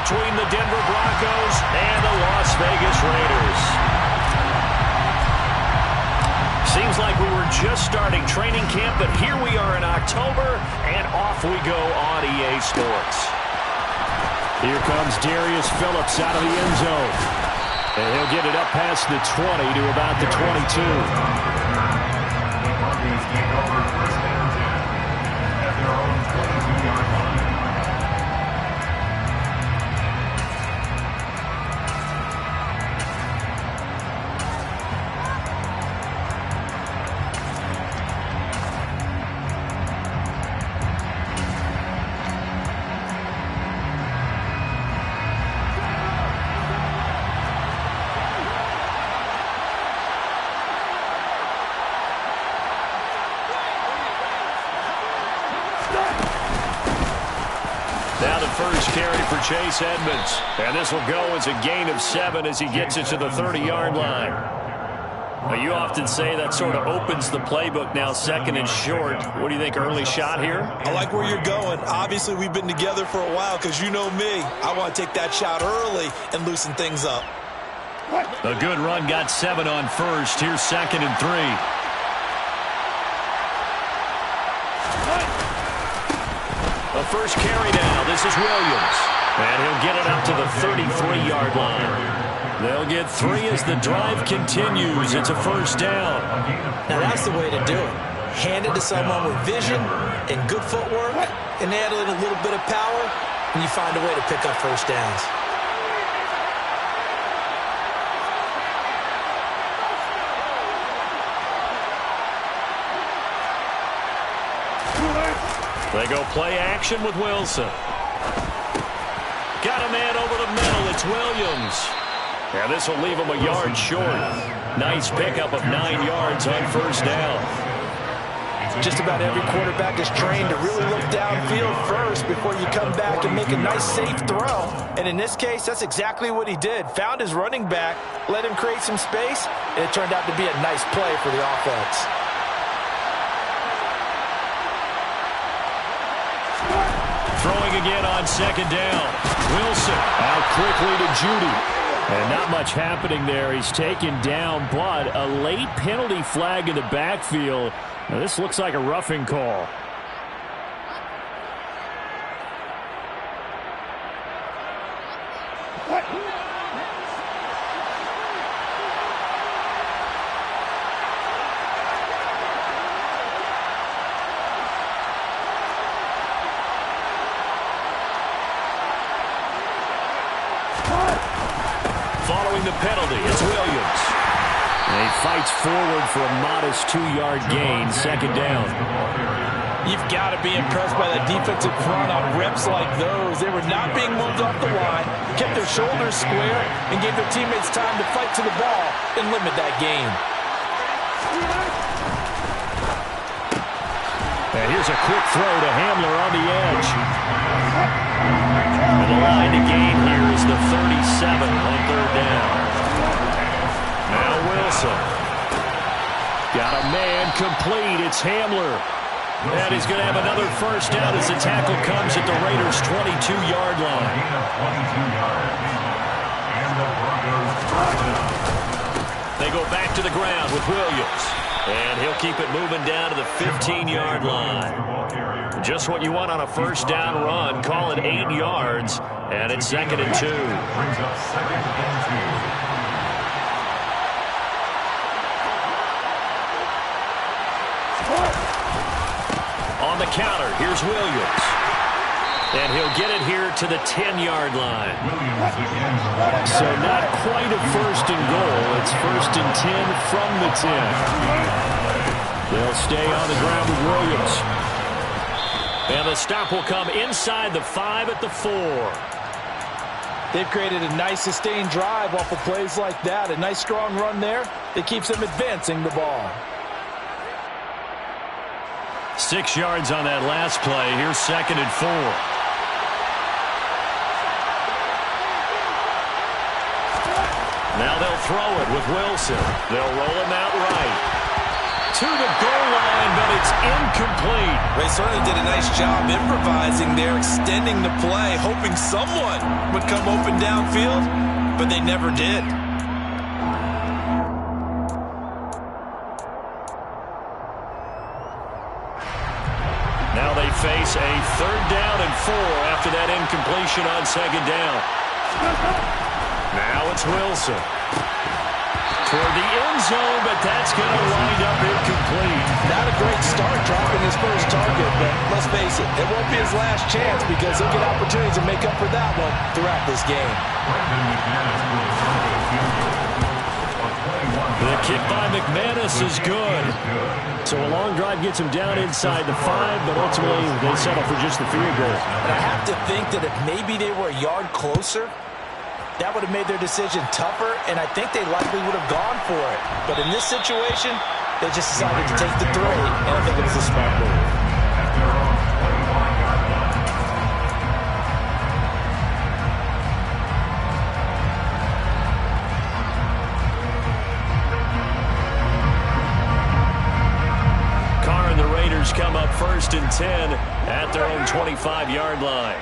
between the Denver Broncos and the Las Vegas Raiders. Seems like we were just starting training camp, but here we are in October, and off we go on EA Sports. Here comes Darius Phillips out of the end zone. And he'll get it up past the 20 to about the 22. Now the first carry for Chase Edmonds. And this will go as a gain of 7 as he gets it to the 30-yard line. Now, you often say that sort of opens the playbook now, second and short. What do you think, early shot here? I like where you're going. Obviously, we've been together for a while because you know me. I want to take that shot early and loosen things up. A good run got 7 on first. Here's second and 3. The first carry now. This is Williams. And he'll get it up to the 33-yard line. They'll get 3 as the drive continues. It's a first down. Now that's the way to do it. Hand it to someone with vision and good footwork, and add in a little bit of power, and you find a way to pick up first downs. They go play action with Wilson. Got a man over the middle. It's Williams. And this will leave him a yard short. Nice pickup of 9 yards on first down. Just about every quarterback is trained to really look downfield first before you come back and make a nice, safe throw. And in this case, that's exactly what he did. Found his running back, let him create some space, and it turned out to be a nice play for the offense. Throwing again on second down. Wilson out quickly to Judy. And not much happening there. He's taken down, but a late penalty flag in the backfield. Now, this looks like a roughing call. Following the penalty, it's Williams. And he fights forward for a modest 2-yard gain, second down. You've got to be impressed by the defensive front on reps like those. They were not being moved off the line, kept their shoulders square, and gave their teammates time to fight to the ball and limit that gain. And here's a quick throw to Hamler on the edge. And the line to gain here is the 37 on third down. Now Wilson. Got a man complete. It's Hamler. And he's going to have another first down as the tackle comes at the Raiders' 22-yard line. They go back to the ground with Williams. And he'll keep it moving down to the 15-yard line. Just what you want on a first down run. Call it 8 yards. And it's second and 2. On the counter, here's Williams. And he'll get it here to the 10-yard line. So not quite a first and goal. It's first and 10 from the 10. They'll stay on the ground with Williams. And the stop will come inside the 5 at the 4. They've created a nice sustained drive off of plays like that. A nice strong run there that keeps them advancing the ball. 6 yards on that last play. Here's second and 4. Now they'll throw it with Wilson. They'll roll him out right. to the goal line, but it's incomplete. They certainly did a nice job improvising there, extending the play, hoping someone would come open downfield, but they never did. Now they face a 3rd down and 4 after that incompletion on 2nd down. Now it's Wilson. Toward the end zone, but that's going to wind up incomplete. Not a great start dropping his first target, but let's face it, it won't be his last chance because he'll get opportunities to make up for that one throughout this game. The kick by McManus is good. So a long drive gets him down inside the 5, but ultimately they settle for just the field goal. And I have to think that if maybe they were a yard closer, that would have made their decision tougher, and I think they likely would have gone for it. But in this situation, they just decided to take the 3, and I think it was a smart move. Come up 1st and 10 at their own 25-yard line.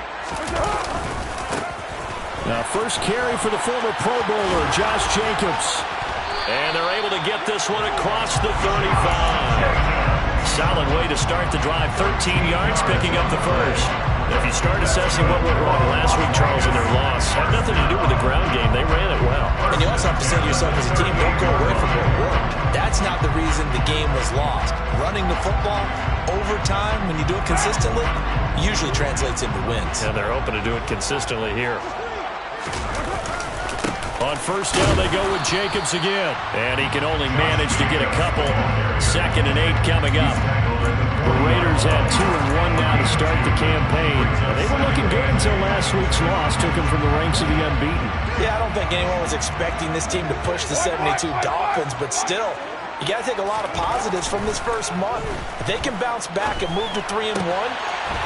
Now, first carry for the former Pro Bowler, Josh Jacobs. And they're able to get this one across the 35. Solid way to start the drive. 13 yards, picking up the first. If you start assessing what went wrong last week, Charles, in their loss, had nothing to do with the ground game. They ran it well. And you also have to say to yourself as a team, don't go away from what worked. That's not the reason the game was lost. Running the football over time, when you do it consistently, usually translates into wins. And they're hoping to do it consistently here. On 1st down, they go with Jacobs again. And he can only manage to get a couple. 2nd and 8 coming up. The Raiders had 2 and 1 now to start the campaign. They were looking good until last week's loss took them from the ranks of the unbeaten. Yeah, I don't think anyone was expecting this team to push the 72 Dolphins, but still, you got to take a lot of positives from this first month. If they can bounce back and move to 3 and 1,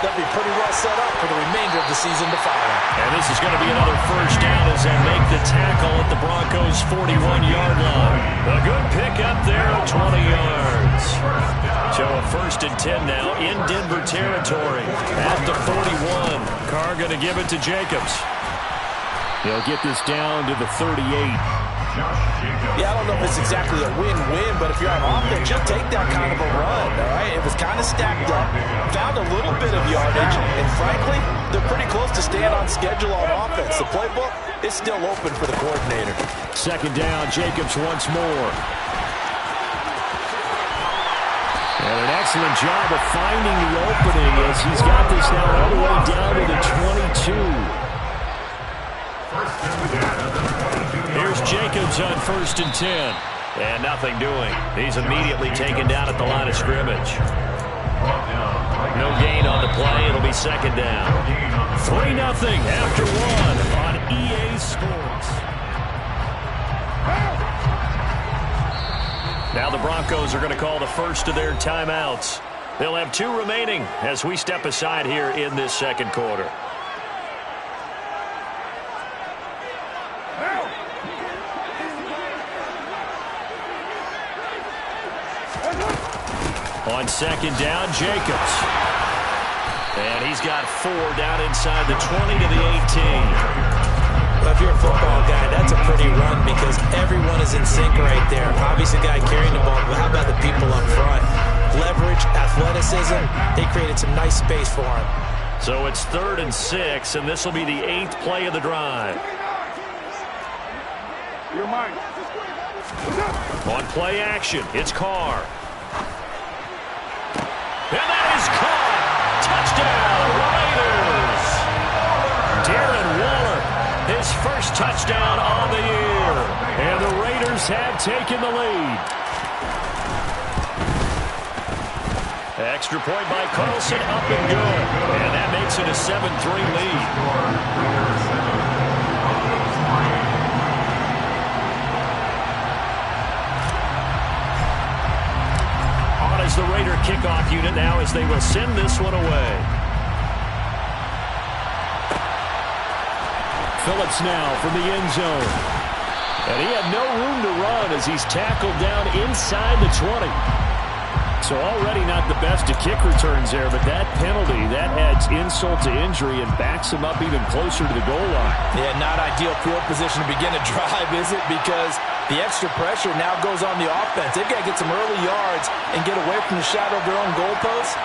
they'll be pretty well set up for the remainder of the season to follow. And this is going to be another 1st down as they make the tackle at the Broncos' 41-yard line. A good pick up there at 20 yards. So a 1st and 10 now in Denver territory at the 41. Carr going to give it to Jacobs. He'll get this down to the 38. Yeah, I don't know if it's exactly a win-win, but if you're on offense, you'll take that kind of a run, all right? It was kind of stacked up, found a little bit of yardage, and frankly, they're pretty close to staying on schedule on offense. The playbook is still open for the coordinator. 2nd down, Jacobs once more. And an excellent job of finding the opening as he's got this now all the way down to the 22. Here's Jacobs on 1st and 10. And nothing doing. He's immediately taken down at the line of scrimmage. No gain on the play. It'll be 2nd down. 3-0 after 1 on EA Sports. Now the Broncos are going to call the first of their timeouts. They'll have 2 remaining as we step aside here in this 2nd quarter. On 2nd down, Jacobs. And he's got 4 down inside the 20 to the 18. Well, if you're a football guy, that's a pretty run because everyone is in sync right there. Obviously, the guy carrying the ball, but how about the people up front? Leverage, athleticism, they created some nice space for him. So it's 3rd and 6, and this will be the 8th play of the drive. On play action, it's Carr. And that is caught. Touchdown, Raiders. Darren Waller, his first touchdown on the year. And the Raiders have taken the lead. Extra point by Carlson, up and good. And that makes it a 7-3 lead. As the Raider kickoff unit now as they will send this one away. Phillips now from the end zone. And he had no room to run as he's tackled down inside the 20. So already not the best of kick returns there, but that penalty, that adds insult to injury and backs him up even closer to the goal line. Yeah, not ideal field position to begin a drive, is it? Because the extra pressure now goes on the offense. They've got to get some early yards and get away from the shadow of their own goalposts.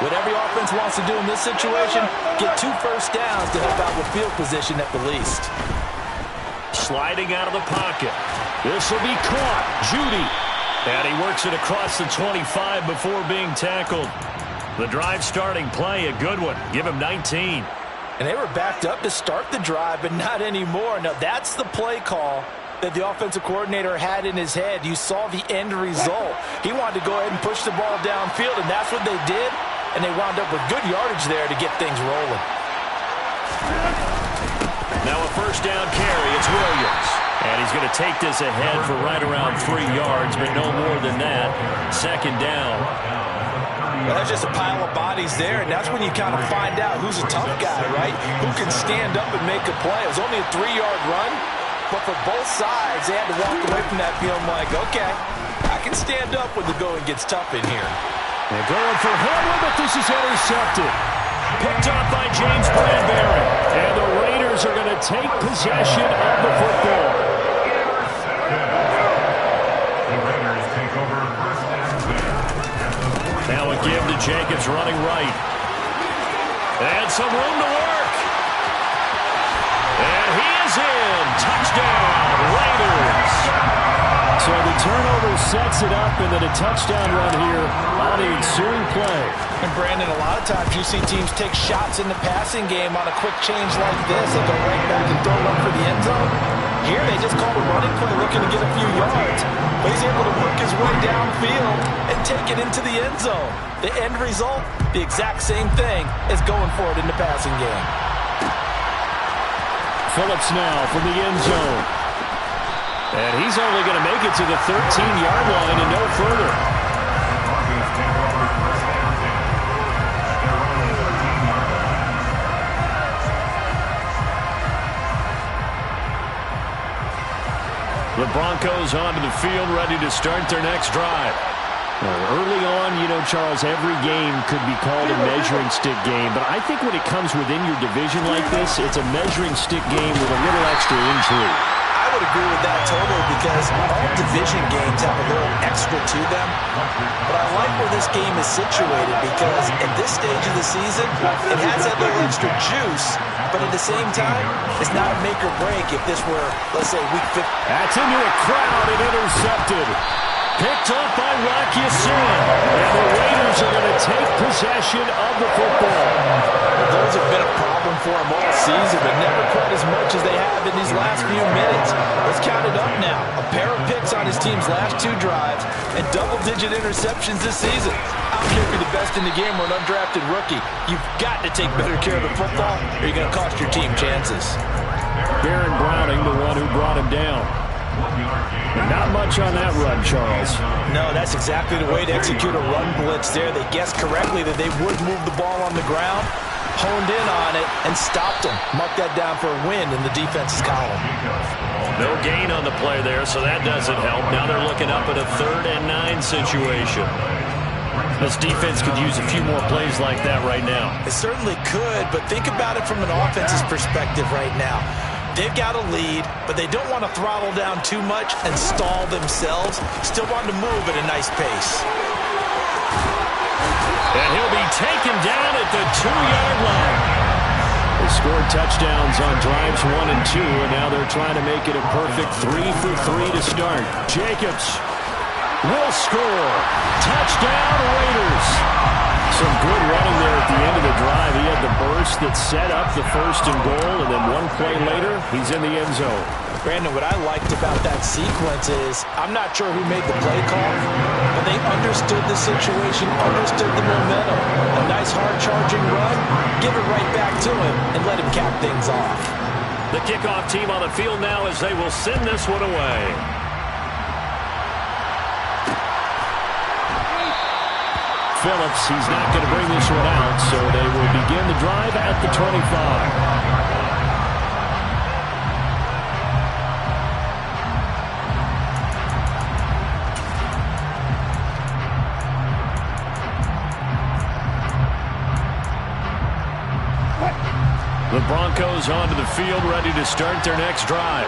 What every offense wants to do in this situation, get 2 first downs to help out with field position at the least. Sliding out of the pocket. This will be caught. Judy. And he works it across the 25 before being tackled. The drive starting play, a good one. Give him 19. And they were backed up to start the drive, but not anymore. Now, that's the play call that the offensive coordinator had in his head. You saw the end result. He wanted to go ahead and push the ball downfield, and that's what they did. And they wound up with good yardage there to get things rolling. Now a first down carry. It's Williams. And he's going to take this ahead for right around 3 yards, but no more than that. Second down. Well, that's just a pile of bodies there, and that's when you kind of find out who's a tough guy, right? Who can stand up and make a play. It was only a 3-yard run, but for both sides, they had to walk away from that feeling like, okay, I can stand up when the going gets tough in here. They're going for Henry, but this is intercepted. Picked up by James Bradbury. And the Raiders are going to take possession of the football. Now a give to Jacobs running right. And some room to work. And he is in. Touchdown, Raiders. So the turnover sets it up, and then a touchdown run here on the ensuing play. And Brandon, a lot of times you see teams take shots in the passing game on a quick change like this. They go right back and throw one for the end zone. Here they just called a running play looking to get a few yards. But he's able to work his way downfield and take it into the end zone. The end result, the exact same thing as going for it in the passing game. Phillips now from the end zone. And he's only going to make it to the 13-yard line and no further. The Broncos onto the field, ready to start their next drive. Early on, you know, Charles, every game could be called a measuring stick game. But I think when it comes within your division like this, it's a measuring stick game with a little extra intrigue. I would agree with that totally because all division games have a little extra to them. But I like where this game is situated because at this stage of the season, it has that little extra juice. But at the same time, it's not a make or break if this were, let's say, week 50. That's into a crowd and intercepted. Picked up by Rocky Sin. And the Raiders are going to take possession of the football. Those have been a problem for them all season, but never quite as much as they have in these last few minutes. Let's count it up now. A pair of picks on his team's last 2 drives and double-digit interceptions this season. I don't care if you're the best in the game or an undrafted rookie. You've got to take better care of the football or you're going to cost your team chances. Baron Browning, the one who brought him down. Not much on that run, Charles. No, that's exactly the way to execute a run blitz there. They guessed correctly that they would move the ball on the ground, honed in on it, and stopped them. Mark that down for a win in the defense's column. No gain on the play there, so that doesn't help. Now they're looking up at a 3rd and 9 situation. This defense could use a few more plays like that right now. It certainly could, but think about it from an offense's perspective right now. They've got a lead, but they don't want to throttle down too much and stall themselves. Still want to move at a nice pace. And he'll be taken down at the 2-yard line. They scored touchdowns on drives 1 and 2, and now they're trying to make it a perfect 3 for 3 to start. Jacobs will score. Touchdown, Raiders. Some good running there at the end of the drive. He had the burst that set up the 1st and goal, and then one play later, he's in the end zone. Brandon, what I liked about that sequence is I'm not sure who made the play call, but they understood the situation, understood the momentum. A nice hard-charging run, give it right back to him, and let him cap things off. The kickoff team on the field now as they will send this one away. Phillips, he's not going to bring this one out, so they will begin the drive at the 25. Broncos onto the field, ready to start their next drive.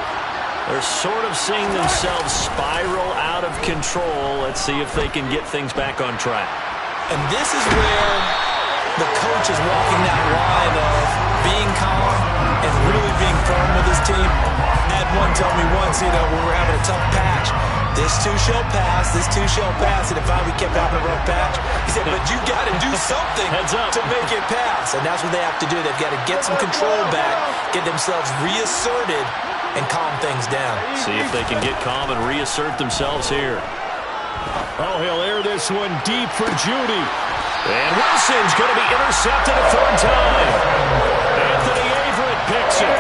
They're sort of seeing themselves spiral out of control. Let's see if they can get things back on track. And this is where the coach is walking that line of being calm and really being firm with his team. I had one tell me once, when we were having a tough patch, this too shall pass, this too shall pass. And if we kept having a rough patch, he said, but you got to do something to make it pass. And that's what they have to do. They've got to get some control back, get themselves reasserted, and calm things down. See if they can get calm and reassert themselves here. Oh, he'll air this one deep for Judy. And Wilson's going to be intercepted a third time. Anthony Averett picks it.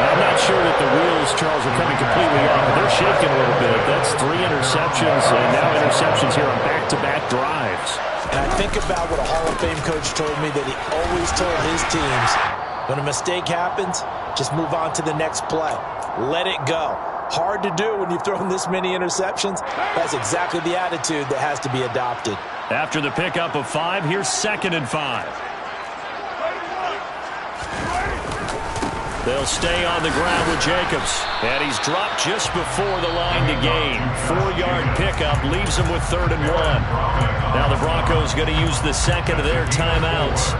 I'm not sure that the wheels, Charles, are coming completely off, but they're shaking a little bit. That's 3 interceptions, and now interceptions here on back-to-back drives. And I think about what a Hall of Fame coach told me that he always told his teams, when a mistake happens, just move on to the next play. Let it go. Hard to do when you've thrown this many interceptions. That's exactly the attitude that has to be adopted. After the pickup of 5, here's 2nd and 5. They'll stay on the ground with Jacobs. And he's dropped just before the line to gain. 4-yard pickup leaves him with 3rd and 1. Now the Broncos going to use the second of their timeouts.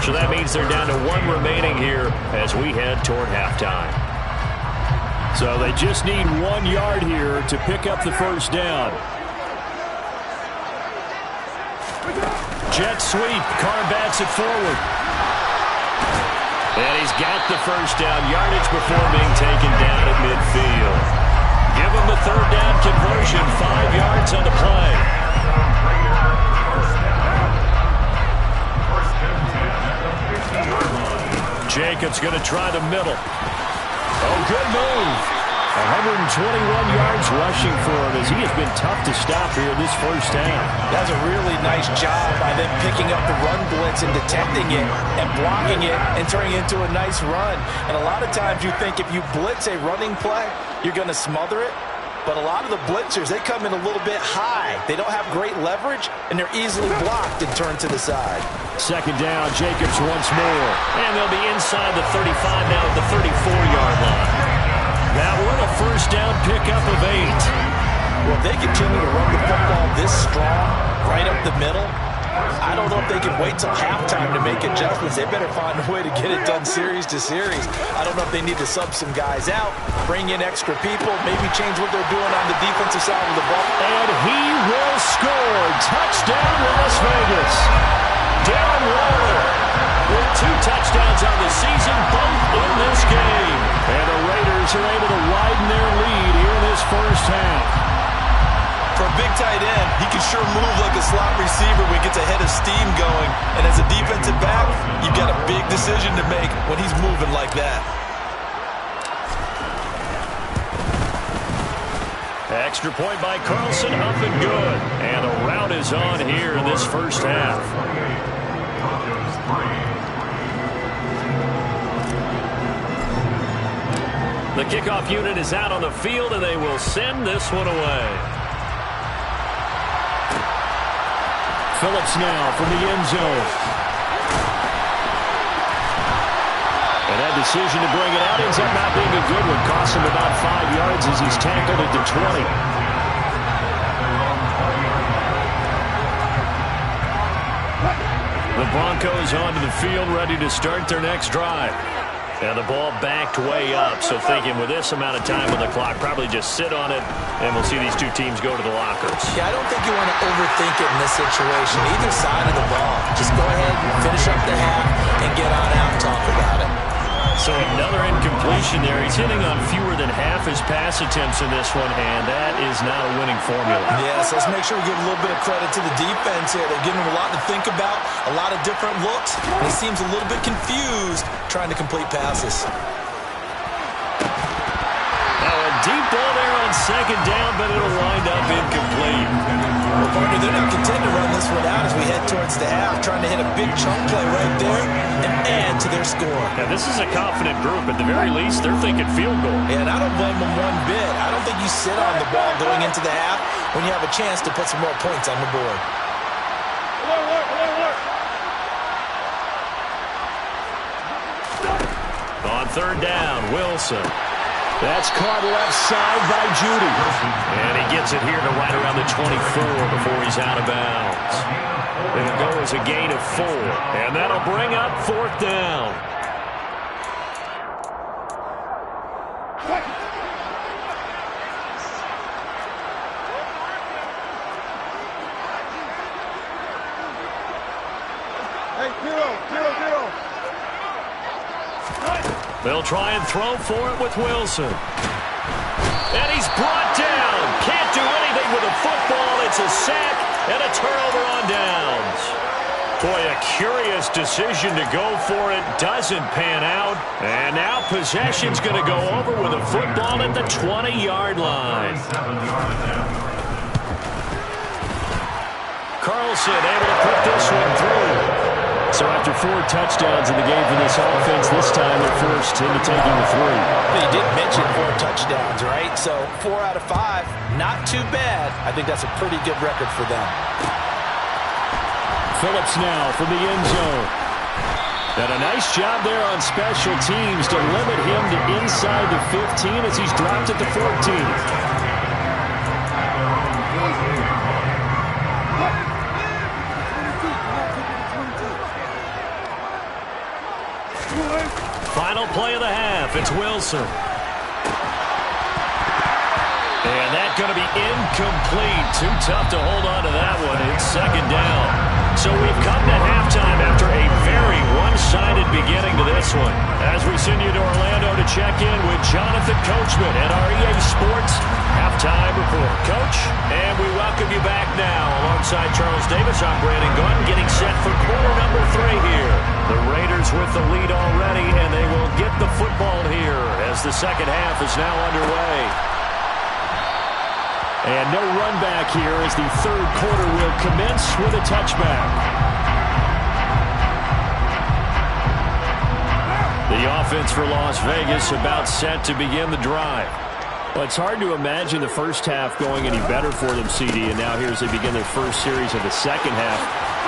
So that means they're down to 1 remaining here as we head toward halftime. So they just need 1 yard here to pick up the first down. Jet sweep. Carr bats it forward. And he's got the first down. Yardage before being taken down at midfield. Give him the 3rd down conversion. 5 yards on the play. Jacobs going to try the middle. Oh, good move. 121 yards rushing for him as he has been tough to stop here this first half. That's a really nice job by them picking up the run blitz and detecting it and blocking it and turning it into a nice run. And a lot of times you think if you blitz a running play, you're going to smother it. But a lot of the blitzers, they come in a little bit high. They don't have great leverage, and they're easily blocked and turned to the side. 2nd down, Jacobs once more. And they'll be inside the 35 now at the 34-yard line. That one a first down pickup of 8. Well, if they continue to run the football this strong, right up the middle, I don't know if they can wait till halftime to make adjustments. They better find a way to get it done series to series. I don't know if they need to sub some guys out, bring in extra people, maybe change what they're doing on the defensive side of the ball. And he will score. Touchdown, Las Vegas. Darren Waller with 2 touchdowns on the season, both in this game. And the Raiders are able to widen their lead here in this first half. For a big tight end, he can sure move like a slot receiver when he gets a head of steam going. And as a defensive back, you've got a big decision to make when he's moving like that. Extra point by Carlson, up and good. And the route is on here in this first half. The kickoff unit is out on the field, and they will send this one away. Phillips now from the end zone. And that decision to bring it out ends up not being a good one. Costs him about 5 yards as he's tackled at the 20. The Broncos onto the field, ready to start their next drive. And the ball backed way up, so thinking with this amount of time on the clock, probably just sit on it, and we'll see these 2 teams go to the lockers. Yeah, I don't think you want to overthink it in this situation, either side of the ball. Just go ahead and finish up the half and get on out and talk about it. So another incompletion there. He's hitting on fewer than half his pass attempts in this one, and that is not a winning formula. Yes, let's make sure we give a little bit of credit to the defense here. They're giving him a lot to think about, a lot of different looks, and he seems a little bit confused trying to complete passes. Now a deep ball there on 2nd down, but it'll wind up incomplete. Well, partner, they're not content to run this one out as we head towards the half, trying to hit a big chunk play right there and add to their score. Now, this is a confident group. At the very least, they're thinking field goal. Yeah, and I don't blame them one bit. I don't think you sit on the ball going into the half when you have a chance to put some more points on the board. On third down, Wilson. That's caught left side by Judy. And he gets it here to right around the 24 before he's out of bounds. It'll go as a gain of 4. And that'll bring up fourth down. They'll try and throw for it with Wilson. And he's brought down. Can't do anything with a football. It's a sack and a turnover on downs. Boy, a curious decision to go for it. Doesn't pan out. And now possession's going to go over with a football at the 20-yard line. Carlson able to put this one through. So after 4 touchdowns in the game for this offense, this time they're forced into taking the 3. You did mention 4 touchdowns, right? So 4 out of 5, not too bad. I think that's a pretty good record for them. Phillips now from the end zone. And a nice job there on special teams to limit him to inside the 15 as he's dropped at the 14. Final play of the half. It's Wilson. And that's going to be incomplete. Too tough to hold on to that one. It's second down. So we've come to halftime after a very one-sided beginning to this one. As we send you to Orlando to check in with Jonathan Coachman at our EA Sports Halftime Report. Coach, and we welcome you back now. Alongside Charles Davis, I'm Brandon Gunn, getting set for quarter number 3 here. The Raiders with the lead already, and they will get the football here as the second half is now underway. And no run back here as the third quarter will commence with a touchback. The offense for Las Vegas about set to begin the drive. Well, it's hard to imagine the first half going any better for them, CD, and now here as they begin their first series of the second half.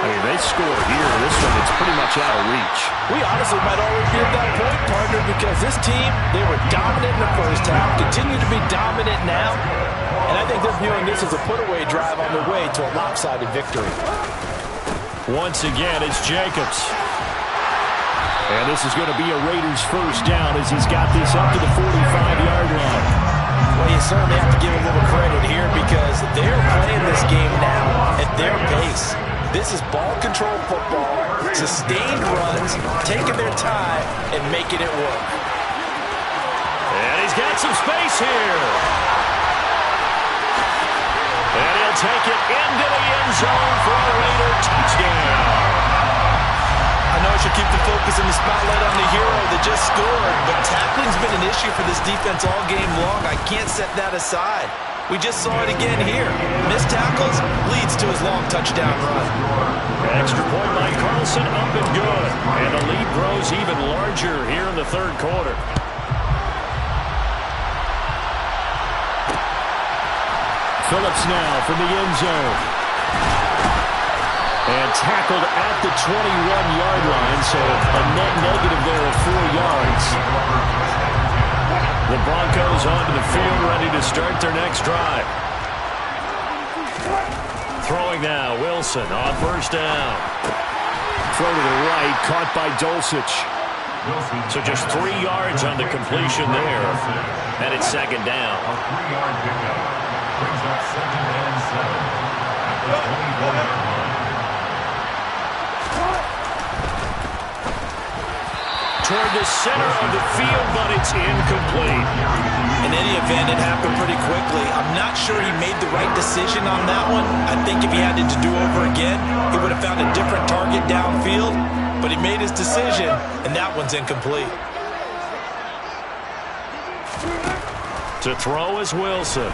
I mean, they score here. This one, it's pretty much out of reach. We honestly might already be at that point, partner, because this team, they were dominant in the first half, continue to be dominant now, and I think they're viewing this as a put-away drive on their way to a lopsided victory. Once again, it's Jacobs. And this is going to be a Raiders first down as he's got this up to the 45-yard line. Well, you certainly have to give a little credit here because they're playing this game now at their pace. This is ball control football, sustained runs, taking their time, and making it work. And he's got some space here. And he'll take it into the end zone for a Raider touchdown. I know I should keep the focus and the spotlight on the hero that just scored, but tackling's been an issue for this defense all game long. I can't set that aside. We just saw it again here. Missed tackles leads to his long touchdown run. Extra point by Carlson, up and good. And the lead grows even larger here in the third quarter. Phillips now from the end zone. And tackled at the 21-yard line, so a net negative there of 4 yards. The Broncos onto the field, ready to start their next drive. Throwing now, Wilson on first down. Throw to the right, caught by Dulcich. So just 3 yards on the completion there. And it's second down. A 3-yard pickup brings up second and 7 at the 24-yard line. Toward the center of the field, but it's incomplete. In any event, it happened pretty quickly. I'm not sure he made the right decision on that one. I think if he had it to do over again, he would have found a different target downfield, but he made his decision, and that one's incomplete. To throw is Wilson.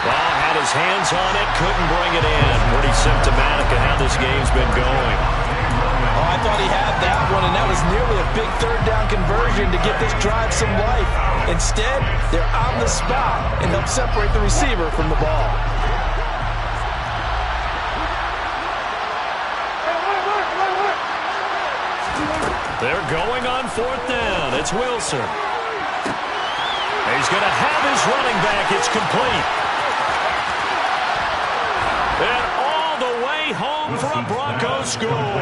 Well, had his hands on it, couldn't bring it in. Pretty symptomatic of how this game's been going. Oh, I thought he had that one, and that was nearly a big third down conversion to give this drive some life. Instead, they're on the spot and help separate the receiver from the ball. They're going on 4th down. It's Wilson. He's going to have his running back. It's complete. And all the way home for a Broncos score.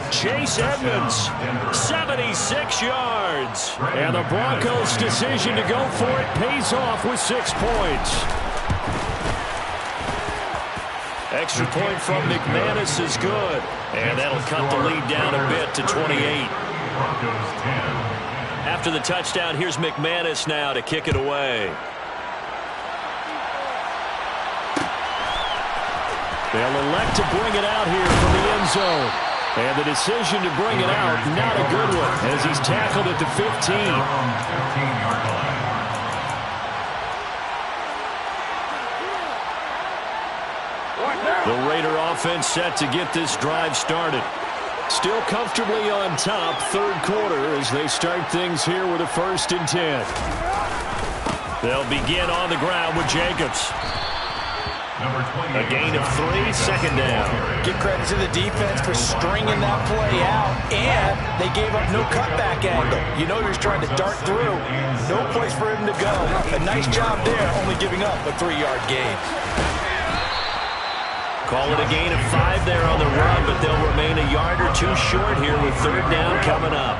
Chase Edmonds, 76 yards. And the Broncos' decision to go for it pays off with 6 points. Extra point from McManus is good. And that'll cut the lead down a bit to 28. After the touchdown, here's McManus now to kick it away. They'll elect to bring it out here from the end zone. And the decision to bring it out, not a good one, as he's tackled at the 15. The Raider offense set to get this drive started. Still comfortably on top, 3rd quarter, as they start things here with a 1st and 10. They'll begin on the ground with Jacobs. A gain of 3, 2nd down. Give credit to the defense for stringing that play out, and they gave up no cutback angle. You know he was trying to dart through. No place for him to go. A nice job there, only giving up a 3-yard gain. Call it a gain of 5 there on the run, but they'll remain a yard or 2 short here with 3rd down coming up.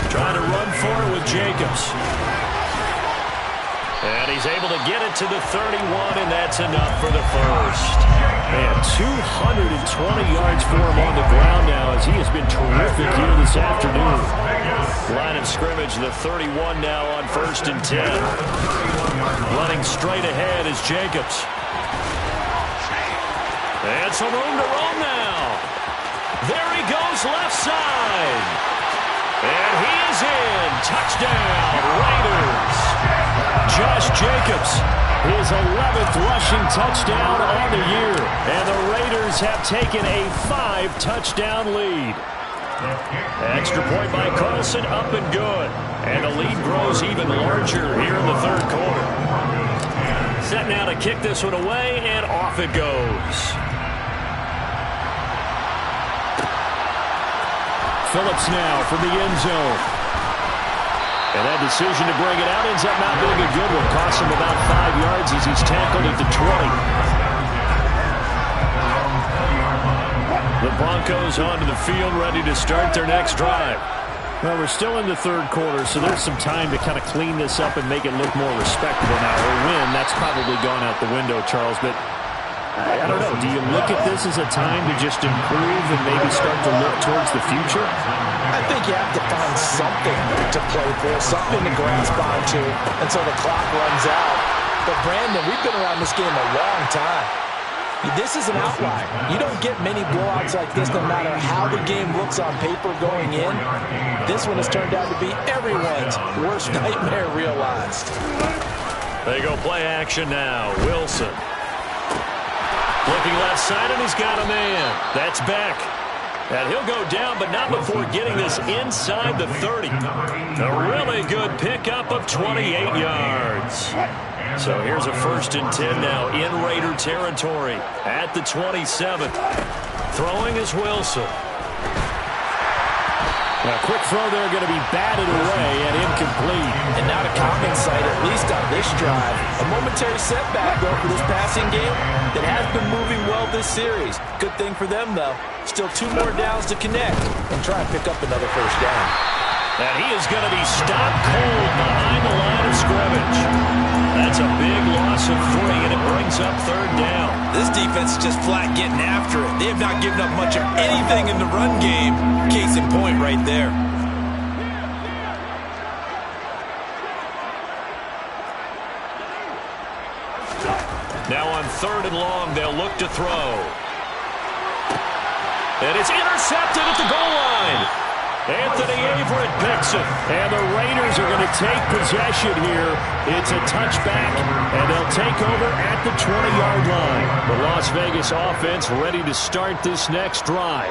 Trying to run for it with Jacobs. And he's able to get it to the 31, and that's enough for the 1st. Man, 220 yards for him on the ground now, as he has been terrific here this afternoon. Line of scrimmage, the 31 now on 1st and 10. Running straight ahead is Jacobs. And some room to roam now. There he goes left side. And he is in. Touchdown, Raiders. Josh Jacobs, his 11th rushing touchdown on the year. And the Raiders have taken a 5-touchdown lead. Extra point by Carlson, up and good. And the lead grows even larger here in the 3rd quarter. Set now to kick this one away, and off it goes. Phillips now from the end zone. And that decision to bring it out ends up not being a good one. Costs him about 5 yards as he's tackled at the 20. The Broncos onto the field, ready to start their next drive. Well, we're still in the 3rd quarter, so there's some time to kind of clean this up and make it look more respectable now. Or win, that's probably gone out the window, Charles. But I don't know. Do you look at this as a time to just improve and maybe start to look towards the future? I think you have to find something to play for, something to grasp onto until the clock runs out. But, Brandon, we've been around this game a long time. This is an outlier. You don't get many blowouts like this no matter how the game looks on paper going in. This one has turned out to be everyone's worst nightmare realized. They go play action now. Wilson. Looking left side, and he's got a man. That's Beck. And he'll go down, but not before getting this inside the 30. A really good pickup of 28 yards. So here's a 1st and 10 now in Raider territory at the 27th. Throwing is Wilson. A quick throw there, going to be batted away and incomplete. And now to common sight, at least on this drive. A momentary setback, though, for this passing game that has been moving well this series. Good thing for them, though. Still 2 more downs to connect and try and pick up another 1st down. And he is going to be stopped cold behind the line of scrimmage. That's a big loss of 3, and it brings up 3rd down. This defense is just flat getting after it. They have not given up much of anything in the run game. Case in point right there. Now on 3rd and long, they'll look to throw. And it's intercepted at the goal line. Anthony Averett picks it. And the Raiders are going to take possession here. It's a touchback, and they'll take over at the 20-yard line. The Las Vegas offense ready to start this next drive.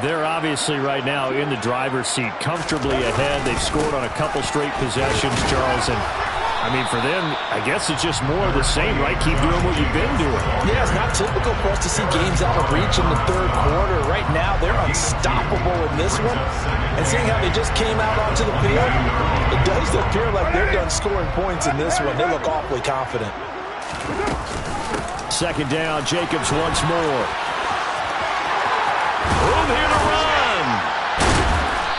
They're obviously right now in the driver's seat, comfortably ahead. They've scored on a couple straight possessions, Charles, and I mean, for them, I guess it's just more of the same, right? Keep doing what you've been doing. Yeah, it's not typical for us to see games out of reach in the third quarter. Right now, they're unstoppable in this one. And seeing how they just came out onto the field, it does appear like they're done scoring points in this one. They look awfully confident. Second down, Jacobs once more. Room here to run.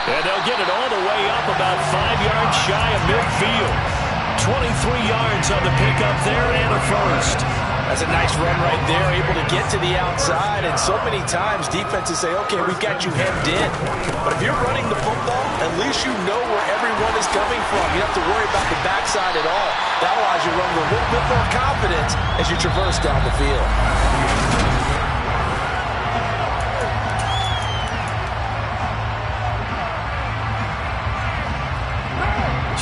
And they'll get it all the way up about 5 yards shy of midfield. 23 yards on the pickup there and a first. That's a nice run right there, able to get to the outside. And so many times defenses say, okay, we've got you hemmed in. But if you're running the football, at least you know where everyone is coming from. You don't have to worry about the backside at all. That allows you to run with a little bit more confidence as you traverse down the field.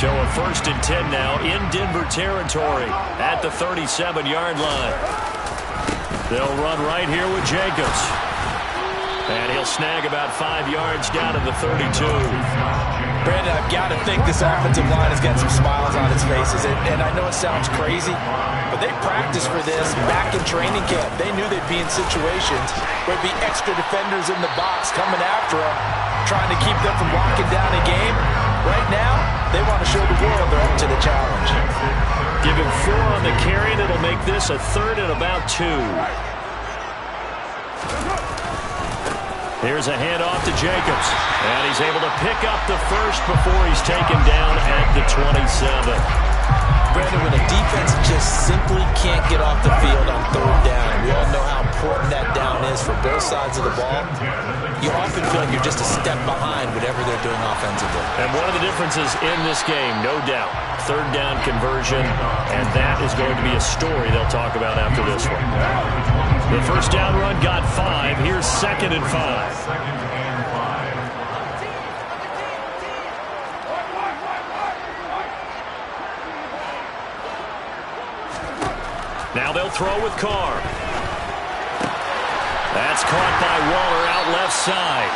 So a 1st and 10 now in Denver territory at the 37-yard line. They'll run right here with Jacobs. And he'll snag about 5 yards down to the 32. Brandon, I've got to think this offensive line has got some smiles on its faces. And I know it sounds crazy, but they practiced for this back in training camp. They knew they'd be in situations where there'd be extra defenders in the box coming after them, trying to keep them from locking down a game. Right now, they want to show the world they're up to the challenge. Give him 4 on the carry, and it'll make this a 3rd and about 2. Here's a handoff to Jacobs. And he's able to pick up the first before he's taken down at the 27. Brandon, when a defense just simply can't get off the field on 3rd down, we all know how important that down is for both sides of the ball. You often feel like you're just a step behind whatever they're doing offensively. And one of the differences in this game, no doubt, 3rd down conversion, and that is going to be a story they'll talk about after this one. The 1st down run got 5. Here's 2nd and 5. Now they'll throw with Carr. That's caught by Waller out left side.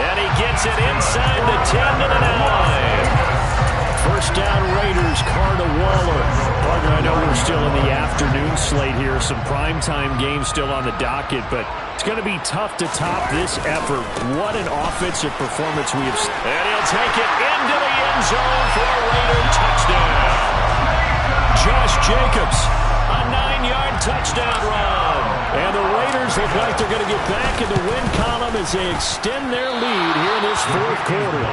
And he gets it inside the 10 to the 9. 1st down Raiders, Carr to Waller. Partner, I know we're still in the afternoon slate here. Some primetime games still on the docket, but it's going to be tough to top this effort. What an offensive performance we have. And he'll take it into the end zone for a Raider touchdown. Josh Jacobs. A 9-yard touchdown run. And the Raiders look like they're going to get back in the win column as they extend their lead here in this 4th quarter.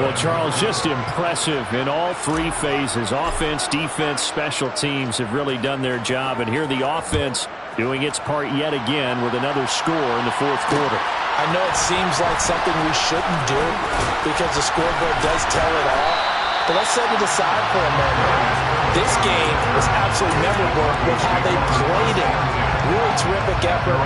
Well, Charles, just impressive in all 3 phases. Offense, defense, special teams have really done their job. And here the offense doing its part yet again with another score in the 4th quarter. I know it seems like something we shouldn't do because the scoreboard does tell it all. But let's set it aside for a moment. This game was absolutely memorable with how they played it. Really terrific effort,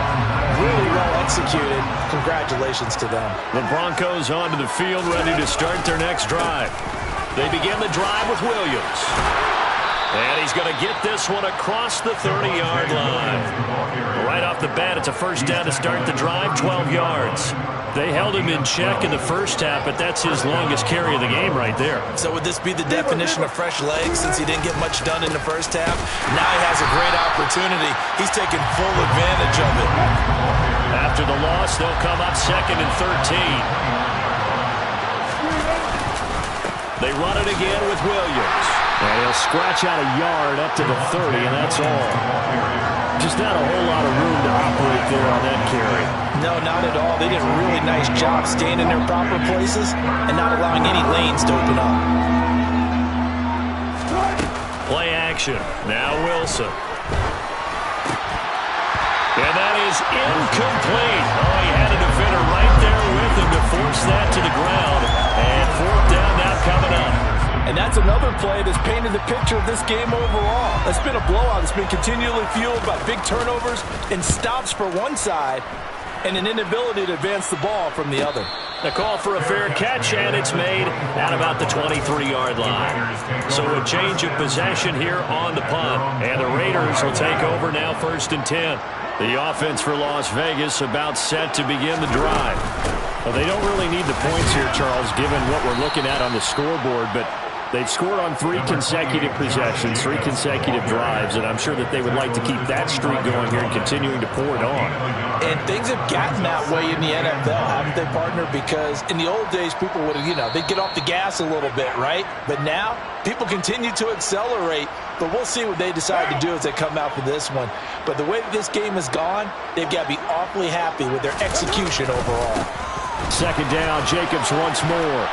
really well executed. Congratulations to them. The Broncos onto the field ready to start their next drive. They begin the drive with Williams. And he's going to get this one across the 30-yard line. Right off the bat, it's a 1st down to start the drive, 12 yards. They held him in check in the 1st half, but that's his longest carry of the game right there. So would this be the definition of fresh legs since he didn't get much done in the 1st half? Now he has a great opportunity. He's taking full advantage of it. After the loss, they'll come up 2nd and 13. They run it again with Williams. And he'll scratch out a yard up to the 30, and that's all. Just not a whole lot of room to operate there on that carry. No, not at all. They did a really nice job staying in their proper places and not allowing any lanes to open up. Play action. Now Wilson. And that is incomplete. Oh, he had a defender right there with him to force that to the ground. And 4th down now coming up. And that's another play that's painted the picture of this game overall. It's been a blowout. It's been continually fueled by big turnovers and stops for one side and an inability to advance the ball from the other. The call for a fair catch, and it's made at about the 23-yard line. So a change of possession here on the punt. And the Raiders will take over now 1st and 10. The offense for Las Vegas about set to begin the drive. Well, they don't really need the points here, Charles, given what we're looking at on the scoreboard, but They've scored on 3 consecutive possessions, 3 consecutive drives, and I'm sure that they would like to keep that streak going here and continuing to pour it on. And things have gotten that way in the NFL, haven't they, partner? Because in the old days, people would, they'd get off the gas a little bit, right? But now, people continue to accelerate. But we'll see what they decide to do as they come out for this one. But the way that this game has gone, they've got to be awfully happy with their execution overall. Second down, Jacobs once more.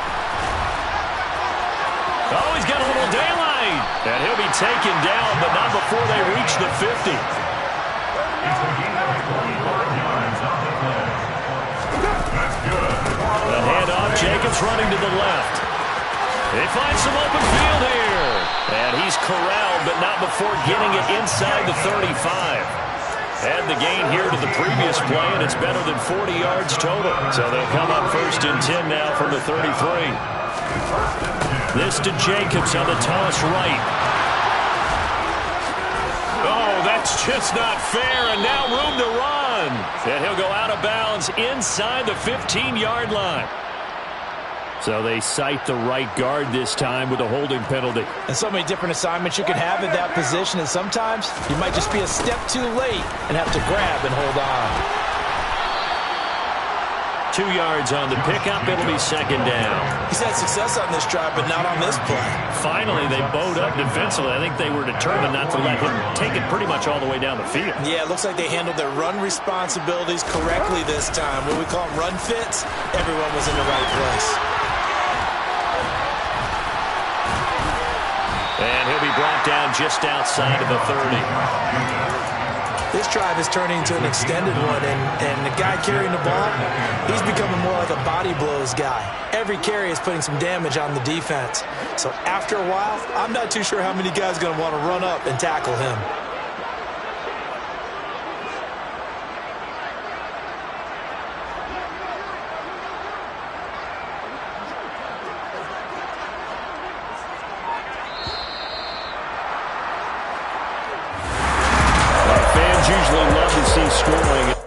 Oh, he's got a little daylight. And he'll be taken down, but not before they reach the 50. The handoff, Jacobs running to the left. They find some open field here. And he's corralled, but not before getting it inside the 35. Add the gain here to the previous play, and it's better than 40 yards total. So they'll come up 1st and 10 now from the 33. This to Jacobs on the toss right. Oh, that's just not fair, and now room to run. And he'll go out of bounds inside the 15-yard line. So they cite the right guard this time with a holding penalty. And so many different assignments you can have at that position, and sometimes you might just be a step too late and have to grab and hold on. 2 yards on the pickup. It'll be second down. He's had success on this drive, but not on this play. Finally, they bowed up defensively. I think they were determined not to let him take it pretty much all the way down the field. Yeah, it looks like they handled their run responsibilities correctly this time. What we call them run fits, everyone was in the right place. And he'll be brought down just outside of the 30. This drive is turning into an extended one, and the guy carrying the ball, he's becoming more like a body blows guy. Every carry is putting some damage on the defense. So after a while, I'm not too sure how many guys are going to want to run up and tackle him. Usually love to see scoring.